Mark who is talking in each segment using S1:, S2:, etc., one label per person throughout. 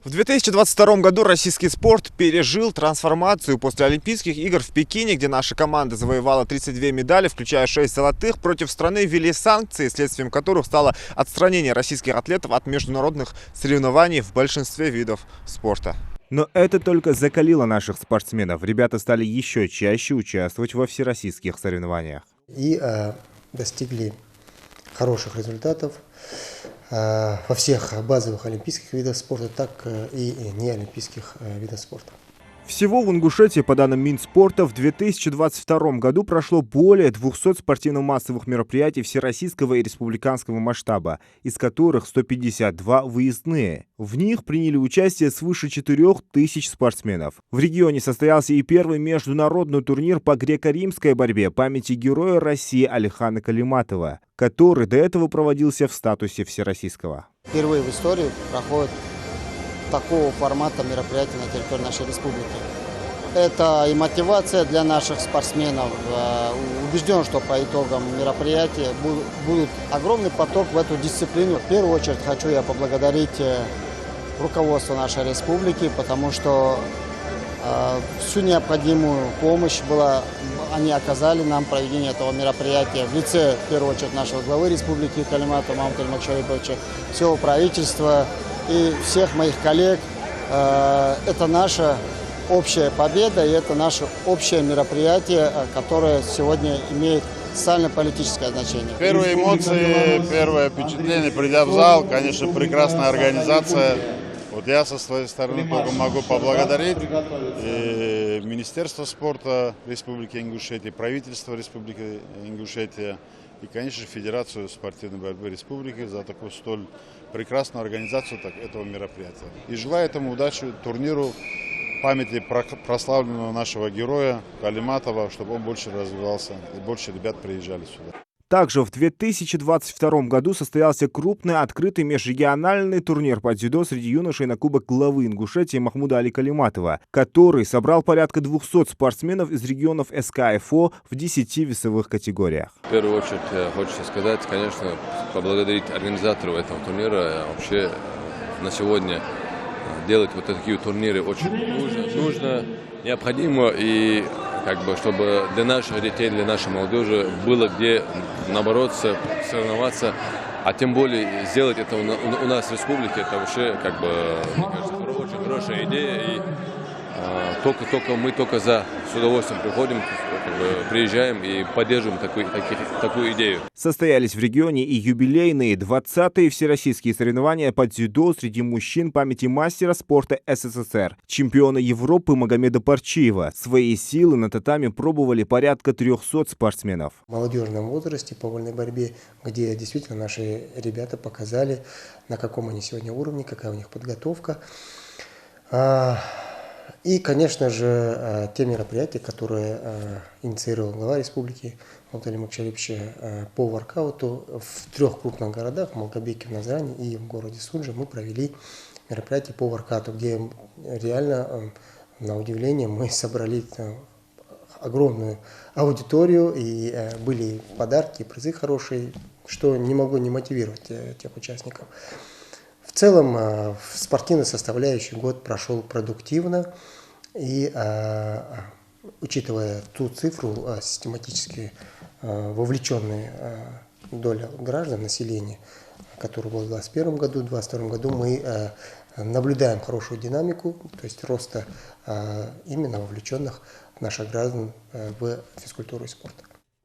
S1: В 2022 году российский спорт пережил трансформацию после Олимпийских игр в Пекине, где наша команда завоевала 32 медали, включая 6 золотых. Против страны ввели санкции, следствием которых стало отстранение российских атлетов от международных соревнований в большинстве видов спорта. Но это только закалило наших спортсменов. Ребята стали еще чаще участвовать во всероссийских соревнованиях.
S2: И достигли хороших результатов во всех базовых олимпийских видах спорта, так и неолимпийских видах спорта.
S1: Всего в Ингушетии, по данным Минспорта, в 2022 году прошло более 200 спортивно-массовых мероприятий всероссийского и республиканского масштаба, из которых 152 выездные. В них приняли участие свыше 4000 спортсменов. В регионе состоялся и первый международный турнир по греко-римской борьбе памяти героя России Алихана Калиматова, который до этого проводился в статусе всероссийского.
S3: Впервые в истории проходит такого формата мероприятия на территории нашей республики. Это и мотивация для наших спортсменов. Убежден, что по итогам мероприятия будет огромный поток в эту дисциплину. В первую очередь хочу я поблагодарить руководство нашей республики, потому что всю необходимую помощь они оказали нам в проведении этого мероприятия в лице, в первую очередь, нашего главы республики Калиматова Мамата Эльмакшариповича, всего правительства и всех моих коллег. Это наша общая победа, и это наше общее мероприятие, которое сегодня имеет социально-политическое значение.
S4: Первые эмоции, первое впечатление, придя в зал, конечно, прекрасная организация. Вот я со своей стороны только могу поблагодарить и Министерство спорта Республики Ингушетия, правительство Республики Ингушетия и, конечно, Федерацию спортивной борьбы Республики за такую столь прекрасную организацию этого мероприятия. И желаю этому удачи турниру памяти прославленного нашего героя Калиматова, чтобы он больше развивался и больше ребят приезжали сюда.
S1: Также в 2022 году состоялся крупный открытый межрегиональный турнир по дзюдо среди юношей на кубок главы Ингушетии Махмуда Али Калиматова, который собрал порядка 200 спортсменов из регионов СКФО в 10 весовых категориях.
S5: В первую очередь хочется сказать, конечно, поблагодарить организаторов этого турнира. Вообще на сегодня делать вот такие турниры очень нужно, необходимо, и чтобы для наших детей, для нашей молодежи было где набороться, соревноваться, а тем более сделать это у нас в республике, это вообще, мне кажется, очень хорошая идея, и мы с удовольствием приходим, приезжаем и поддерживаем такую идею.
S1: Состоялись в регионе и юбилейные 20-е всероссийские соревнования по дзюдо среди мужчин памяти мастера спорта СССР, чемпиона Европы Магомеда Парчиева. Свои силы на татами пробовали порядка 300 спортсменов.
S2: В молодежном возрасте по вольной борьбе, где действительно наши ребята показали, на каком они сегодня уровне, какая у них подготовка. И, конечно же, те мероприятия, которые инициировал глава республики Мамат Эльмакшарипович по воркауту в 3 крупных городах, в Малгобеке, в Назране и в городе Суджа, мы провели мероприятие по воркауту, где реально, на удивление, мы собрали огромную аудиторию, и были подарки, призы хорошие, что не могло не мотивировать тех участников. В целом, спортивная составляющий год прошел продуктивно, и, учитывая ту цифру, систематически вовлеченная доля граждан, населения, которая была в 2021 году, в 2022 году, мы наблюдаем хорошую динамику, то есть роста именно вовлеченных наших граждан в физкультуру и спорт.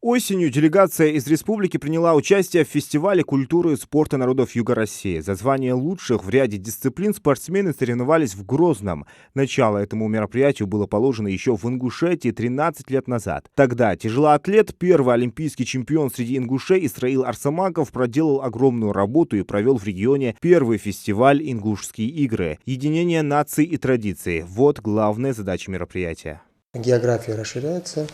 S1: Осенью делегация из республики приняла участие в фестивале культуры и спорта народов Юга России. За звание лучших в ряде дисциплин спортсмены соревновались в Грозном. Начало этому мероприятию было положено еще в Ингушетии 13 лет назад. Тогда тяжелоатлет, первый олимпийский чемпион среди ингушей Исраил Арсамаков проделал огромную работу и провел в регионе первый фестиваль «Ингушские игры». Единение наций и традиций – вот главная задача мероприятия.
S2: География расширяется.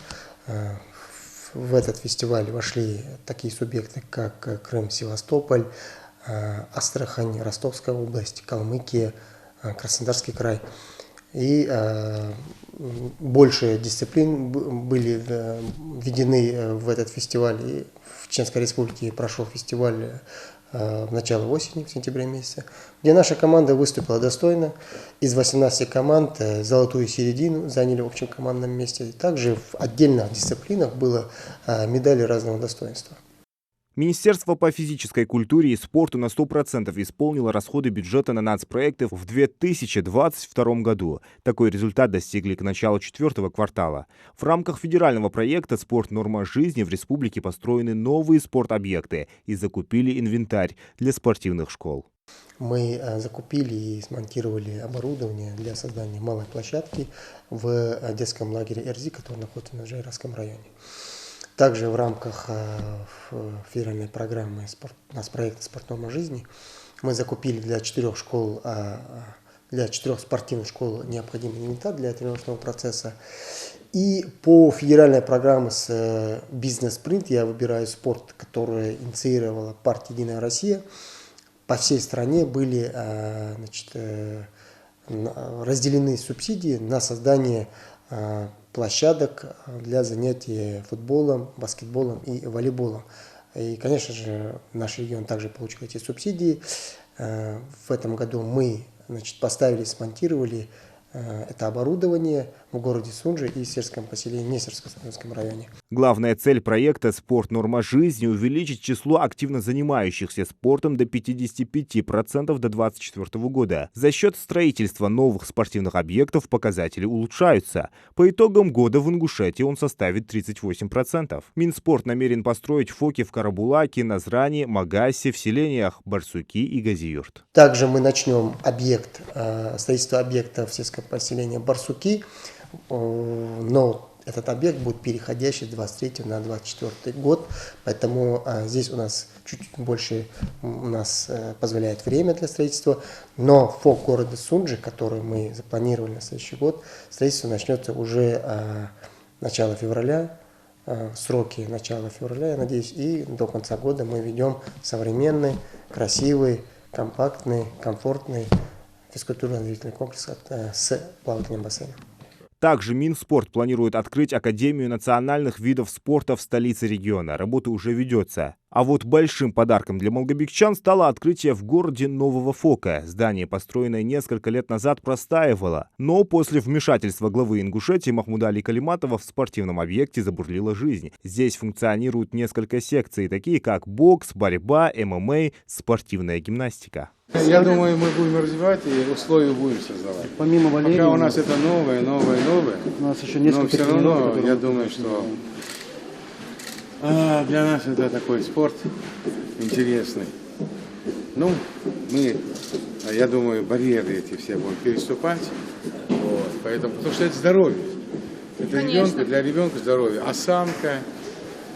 S2: В этот фестиваль вошли такие субъекты, как Крым, Севастополь, Астрахань, Ростовская область, Калмыкия, Краснодарский край. И больше дисциплин были введены в этот фестиваль. И в Чеченской Республике прошел фестиваль в начало осени, в сентябре месяце, где наша команда выступила достойно. Из 18 команд золотую середину заняли в общем командном месте. Также в отдельных дисциплинах было медали разного достоинства.
S1: Министерство по физической культуре и спорту на 100% исполнило расходы бюджета на нацпроекты в 2022 году. Такой результат достигли к началу 4-го квартала. В рамках федерального проекта «Спорт. Норма жизни» в республике построены новые спортобъекты и закупили инвентарь для спортивных школ.
S2: Мы закупили и смонтировали оборудование для создания малой площадки в детском лагере Эрзи, который находится на Жайрасском районе. Также в рамках федеральной программы нацпроекта «Спорт. Норма жизни» мы закупили для 4 школ, для 4 спортивных школ необходимый инвентарь для тренировочного процесса. И по федеральной программе с «Бизнес-спринт» «Я выбираю спорт», которую инициировала партия «Единая Россия», по всей стране были разделены субсидии на создание площадок для занятий футболом, баскетболом и волейболом. И, конечно же, наш регион также получил эти субсидии. В этом году мы поставили, смонтировали это оборудование в городе Сунжи и сельском поселении, не сельскохозяйственном районе.
S1: Главная цель проекта «Спорт. Норма жизни» – увеличить число активно занимающихся спортом до 55% до 2024 года. За счет строительства новых спортивных объектов показатели улучшаются. По итогам года в Ингушетии он составит 38%. Минспорт намерен построить ФОКи в Карабулаке, Назране, Магасе, в селениях Барсуки и Газиюрт.
S2: Также мы начнем строительство объекта в сельском поселении Барсуки, но этот объект будет переходящий с 23 на 24 год, поэтому здесь у нас чуть больше позволяет время для строительства, но ФОК города Сунжи, который мы запланировали на следующий год, строительство начнется уже начало февраля, сроки начала февраля, я надеюсь, и до конца года мы ведем современный, красивый, компактный, комфортный физкультурно-оздоровительный комплекс с плавательным бассейном.
S1: Также Минспорт планирует открыть Академию национальных видов спорта в столице региона. Работа уже ведется. А вот большим подарком для малгобекчан стало открытие в городе нового ФОКа. Здание, построенное несколько лет назад, простаивало. Но после вмешательства главы Ингушетии Махмуда Али Калиматова в спортивном объекте забурлила жизнь. Здесь функционируют несколько секций, такие как бокс, борьба, ММА, спортивная гимнастика.
S6: Я думаю, мы будем развивать и условия будем создавать.
S7: Помимо Валерии,
S6: пока у нас это новое,
S7: у нас еще несколько,
S6: но все равно, я думаю, что для нас это такой спорт интересный. Ну, я думаю, барьеры эти все будем переступать. Вот, поэтому, потому что это здоровье. Это для ребенка здоровье. Осанка,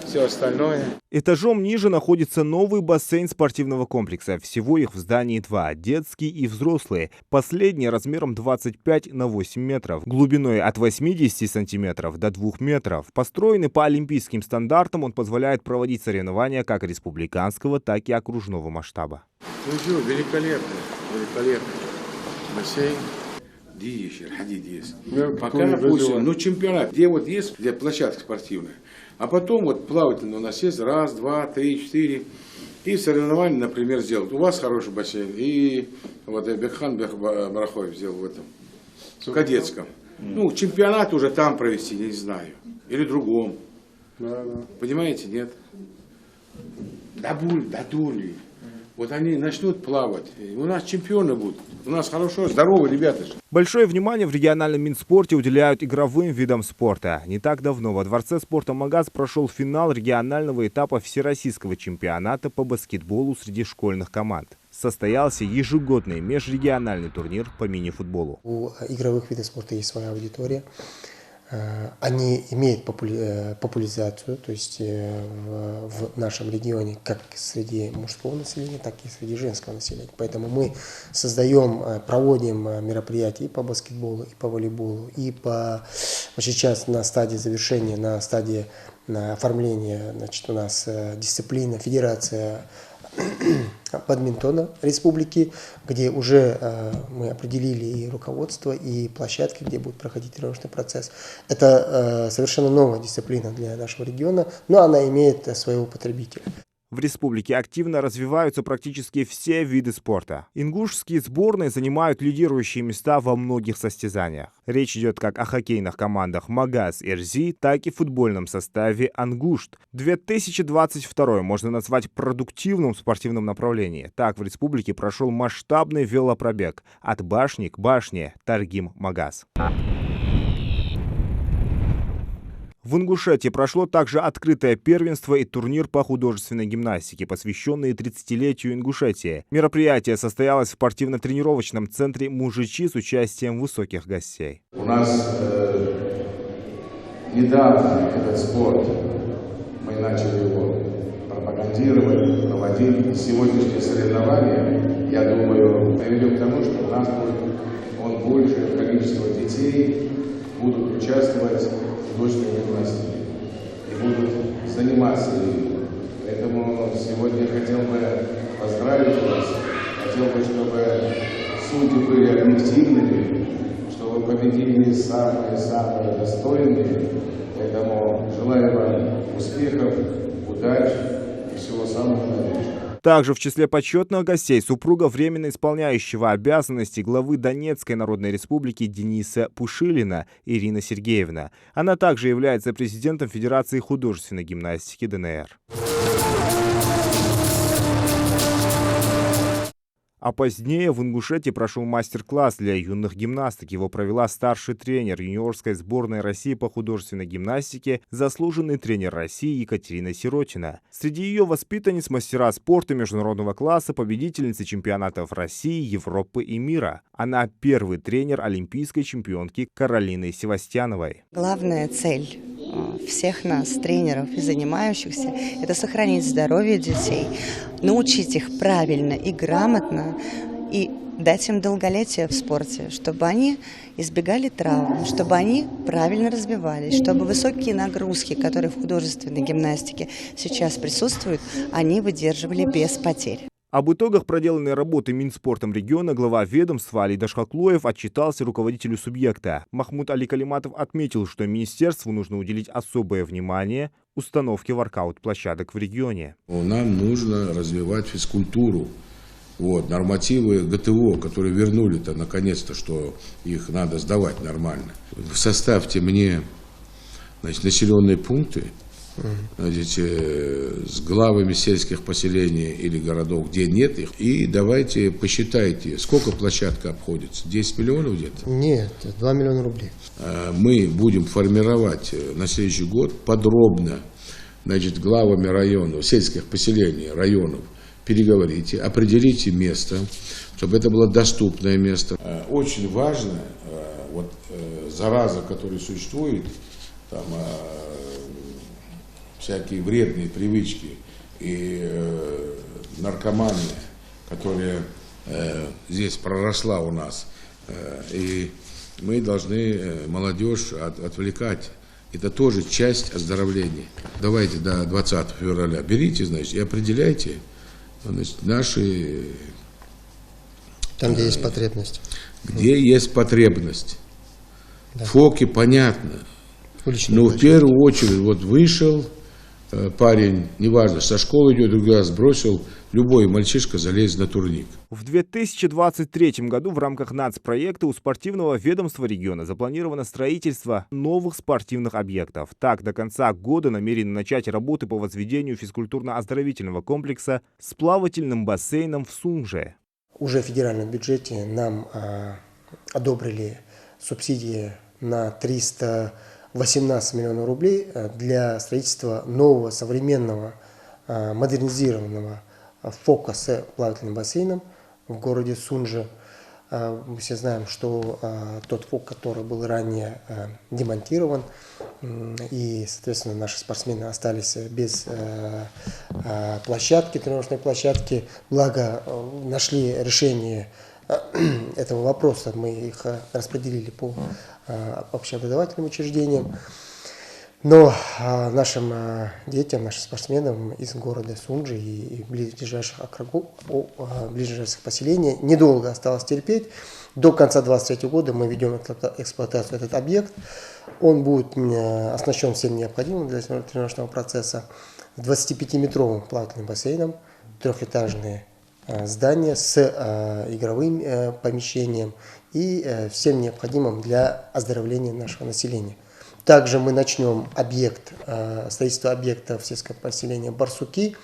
S6: все остальное.
S1: Этажом ниже находится новый бассейн спортивного комплекса. Всего их в здании 2 – детский и взрослый. Последний размером 25 на 8 метров, глубиной от 80 сантиметров до 2 метров. Построенный по олимпийским стандартам, он позволяет проводить соревнования как республиканского, так и окружного масштаба.
S6: Ну что, великолепно. Бассейн. Пока допустим, чемпионат, где вот есть, где площадка спортивная. А потом вот плавательный у нас есть, 1, 2, 3, 4. И соревнования, например, сделать. У вас хороший бассейн. И вот Бекхан Барахоев сделал в этом, в кадетском. Ну, чемпионат уже там провести, не знаю. Или другом. Понимаете, нет? Дадули. Вот они начнут плавать. У нас чемпионы будут. У нас хорошо, здоровые ребята.
S1: Большое внимание в региональном Минспорте уделяют игровым видам спорта. Не так давно во Дворце спорта Магаз прошел финал регионального этапа Всероссийского чемпионата по баскетболу среди школьных команд. Состоялся ежегодный межрегиональный турнир по мини-футболу.
S2: У игровых видов спорта есть своя аудитория. Они имеют популяризацию, то есть в нашем регионе как среди мужского населения, так и среди женского населения. Поэтому мы проводим мероприятия и по баскетболу, и по волейболу, и сейчас на стадии завершения, на стадии оформления, у нас дисциплина, федерация бадминтона республики, где уже мы определили и руководство, и площадки, где будет проходить тренировочный процесс. Это совершенно новая дисциплина для нашего региона, но она имеет своего потребителя.
S1: В республике активно развиваются практически все виды спорта. Ингушские сборные занимают лидирующие места во многих состязаниях. Речь идет как о хоккейных командах «Магаз» и «РЗИ», так и футбольном составе «Ангушт». 2022 можно назвать продуктивным в спортивном направлении. Так в республике прошел масштабный велопробег от башни к башне Таргим-Магаз. В Ингушетии прошло также открытое первенство и турнир по художественной гимнастике, посвященный 30-летию Ингушетии. Мероприятие состоялось в спортивно-тренировочном центре «Мужичи» с участием высоких гостей.
S6: У нас недавно этот спорт, мы начали его пропагандировать, проводить. Сегодняшние соревнования, я думаю, приведет к тому, что у нас будет большее количество детей будут участвовать в художественной гимнастике и будут заниматься ею. Поэтому сегодня я хотел бы поздравить вас, хотел бы, чтобы судьи были объективными, чтобы победили самые достойные. Поэтому желаю вам успехов, удач и всего самого наилучшего.
S1: Также в числе почетных гостей супруга временно исполняющего обязанности главы Донецкой Народной Республики Дениса Пушилина Ирина Сергеевна. Она также является президентом Федерации художественной гимнастики ДНР. А позднее в Ингушетии прошел мастер-класс для юных гимнасток. Его провела старший тренер юниорской сборной России по художественной гимнастике, заслуженный тренер России Екатерина Сиротина. Среди ее воспитанниц мастера спорта международного класса, победительницы чемпионатов России, Европы и мира. Она первый тренер олимпийской чемпионки Каролины Севастьяновой.
S8: Главная цель всех нас, тренеров и занимающихся, это сохранить здоровье детей, научить их правильно и грамотно и дать им долголетие в спорте, чтобы они избегали травм, чтобы они правильно развивались, чтобы высокие нагрузки, которые в художественной гимнастике сейчас присутствуют, они выдерживали без потерь.
S1: Об итогах проделанной работы Минспортом региона глава ведомства Али Дашхаклоев отчитался руководителю субъекта. Махмуд Али Калиматов отметил, что министерству нужно уделить особое внимание установке воркаут-площадок в регионе.
S6: Нам нужно развивать физкультуру. Нормативы ГТО, которые вернули-то наконец-то, что их надо сдавать нормально. Составьте мне населенные пункты, с главами сельских поселений или городов, где нет их, и давайте посчитайте, сколько площадка обходится, 10 миллионов где-то?
S2: Нет, 2 миллиона рублей.
S6: Мы будем формировать на следующий год подробно, главами районов, сельских поселений, районов, переговорите, определите место, чтобы это было доступное место. Очень важно, зараза, которая существует, всякие вредные привычки и наркомания, которая здесь проросла у нас. И мы должны молодежь отвлекать. Это тоже часть оздоровления. Давайте до 20 февраля берите, и определяйте наши...
S2: Там, где есть потребность.
S6: Где есть потребность. Да. ФОКи понятно. Но в первую очередь вышел парень, неважно, со школы идет, другой раз бросил, любой мальчишка залезет на турник.
S1: В 2023 году в рамках нацпроекта у спортивного ведомства региона запланировано строительство новых спортивных объектов. Так, до конца года намерены начать работы по возведению физкультурно-оздоровительного комплекса с плавательным бассейном в Сунже.
S2: Уже в федеральном бюджете нам одобрили субсидии на 318 миллионов рублей для строительства нового, современного, модернизированного ФОКа с плавательным бассейном в городе Сунже. Мы все знаем, что тот ФОК, который был ранее демонтирован, и, соответственно, наши спортсмены остались без площадки, тренировочной площадки. Благо, нашли решение этого вопроса, мы их распределили по общеобразовательным учреждениям. Но нашим детям, нашим спортсменам из города Сунжи и ближайших округов, ближайших поселений недолго осталось терпеть. До конца 2023 года мы ведем эксплуатацию этот объект. Он будет оснащен всем необходимым для тренировочного процесса. 25-метровым плавательным бассейном, трехэтажное здание с игровым помещением и всем необходимым для оздоровления нашего населения. Также мы начнем строительство объекта в сельском поселении Барсуки,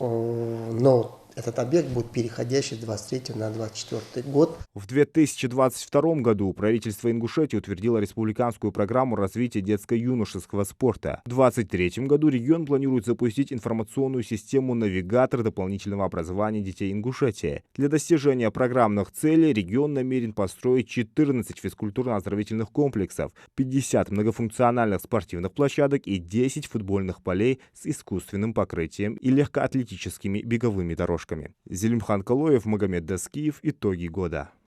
S2: но этот объект будет переходящий с 23 на 24 год.
S1: В 2022 году правительство Ингушетии утвердило республиканскую программу развития детско-юношеского спорта. В 2023 году регион планирует запустить информационную систему «Навигатор дополнительного образования детей Ингушетии». Для достижения программных целей регион намерен построить 14 физкультурно-оздоровительных комплексов, 50 многофункциональных спортивных площадок и 10 футбольных полей с искусственным покрытием и легкоатлетическими беговыми дорожками. Зелимхан Калоев, Магомед Даскиев. Итоги года.